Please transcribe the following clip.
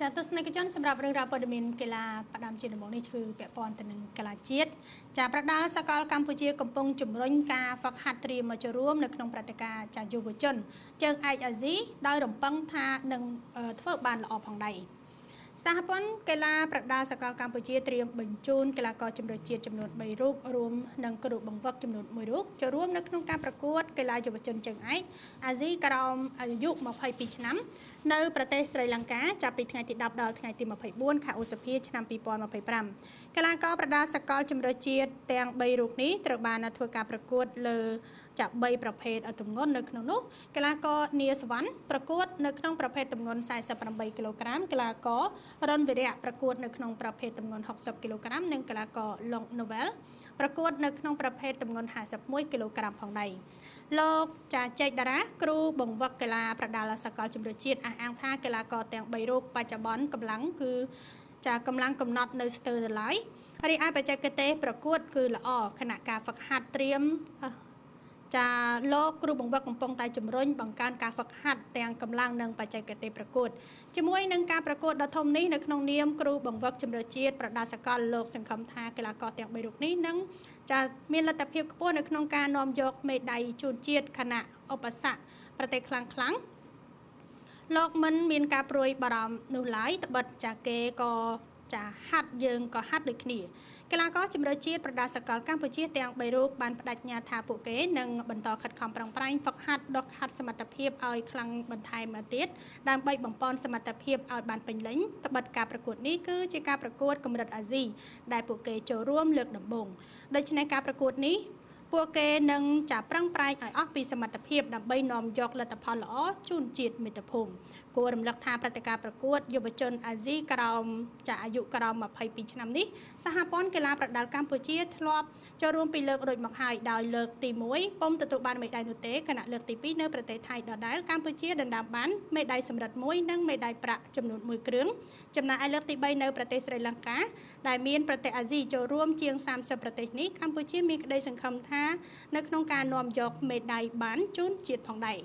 ចាទស្សនិកជនសម្រាប់រឿងរ៉ាវព័ត៌មានកីឡាផ្ដាំជាដំបូងនេះធ្វើពាក់ព័ន្ធទៅនឹងកីឡាជាតិចាប្រដាល់សកលកម្ពុជាកំពុងជំរុញការហ្វឹកហាត់ត្រៀមមកចូលរួមនៅក្នុងព្រឹត្តិការណ៍ចាយុវជនជើងឯកអាស៊ីដោយរំពឹងថានឹងធ្វើបានល្អផងដែរសហព័ន្ធកីឡាប្រដាល់សកលកម្ពុជាត្រៀមបញ្ជូនកីឡាករជម្រើសជាតិចំនួន3រូបរួមនឹងគ្រូបង្វឹកចំនួន1រូបចូលរួមនៅក្នុងការប្រកួតកីឡាយុវជនជើងឯកអាស៊ីក្រោមអាយុ22ឆ្នាំនៅប្រទេសស្រីលង្កាចាប់ពីថ្ងៃទី10ដល់ថ្ងៃទី24ខែឧសភាឆ្នាំ2025កីឡាករប្រដាល់សកលជម្រើសជាតិទាំង3រូបនេះត្រូវបានធ្វើការប្រកួតលើចា3ប្រភេទទម្ងន់នៅក្នុងនោះកីឡាករនីសវណ្ណប្រកួតនៅក្នុងប្រភេទទម្ងន់48គីឡូក្រាមកីឡាកររុនវិរៈប្រកួតនៅក្នុងប្រភេទទម្ងន់60គីឡូក្រាមនិងកីឡាករឡុងនូវែលប្រកួតនៅក្នុងប្រភេទទម្ងន់51គីឡូក្រាមផងដែរលោកចាចេកតារាគ្រូបង្វឹកកីឡាប្រដាល់សកលជម្រើសជាតិអះអាងថាកីឡាករទាំង3រូបបច្ចុប្បន្នកម្លាំងគឺចាកម្លាំងកំណត់នៅស្ទើរនៅឡើយរីឯបច្ចេកទេសប្រកួតគឺល្អខណៈការហ្វឹកហាត់ត្រៀមចាលោកគ្រូបង្វឹកកំពុងតែជំរុញបង្កើនការហ្វឹកហាត់ទាំងកម្លាំងនិងបច្ចេកទេសប្រកួតជាមួយនឹងការប្រកួតដ៏ធំនេះនៅក្នុងនាមគ្រូបង្វឹកជម្រើសជាតិប្រដាល់សកលលោកសង្ឃឹមថាកីឡាករទាំង3រូបនេះនឹងចាមានលទ្ធភាពខ្ពស់នៅក្នុងការនាំយកមេដាយជូនជាតិខណៈឧបសគ្គប្រទេសខ្លាំងលោកមិនមានការព្រួយបារម្ភនោះឡើយត្បិតចាគេក៏ចាហាត់យើងក៏ហាត់ដូចគ្នាកីឡាករជម្រើសជាតិប្រដាល់សកលកម្ពុជាទាំង3រូបបានបដិញ្ញាថាពួកគេនឹងបន្តខិតខំប្រឹងប្រែងហ្វឹកហាត់ដុសខាត់សមត្ថភាពឲ្យខ្លាំងបន្ថែមទៀតដើម្បីបំពេញសមត្ថភាពឲ្យបានពេញលេញត្បិតការប្រកួតនេះគឺជាការប្រកួតកម្រិតអាស៊ីដែលពួកគេចូលរួមលើកដំបូងដូច្នេះការប្រកួតនេះពួកគេនឹងចាប្រឹងប្រែងឲ្យអស់ពីសមត្ថភាពដើម្បីនាំយកលទ្ធផលល្អជូនជាតិមាតុភូមិគួររំលឹកថាព្រឹត្តិការណ៍ប្រកួតយុវជនអាស៊ីក្រោមចាអាយុក្រោម22ឆ្នាំនេះសហព័ន្ធកីឡាប្រដាល់កម្ពុជាធ្លាប់ចូលរួមពីលើករួចមកហើយដោយលើកទី1ពុំទទួលបានមេដាយនោះទេខណៈលើកទី2នៅប្រទេសថៃដដែលកម្ពុជាដណ្ដើមបានមេដាយសំរឹទ្ធ1និងមេដាយប្រាក់ចំនួន1គ្រឿងចំណែកឯលើកទី3នៅប្រទេសស្រីលង្កាដែលមានប្រទេសអាស៊ីចូលរួមជាង30ប្រទេសនេះកម្ពុជាមានក្តីសង្ឃឹមថានៅក្នុងការនាំយកមេដាយបានជូនជាតិផងដែរ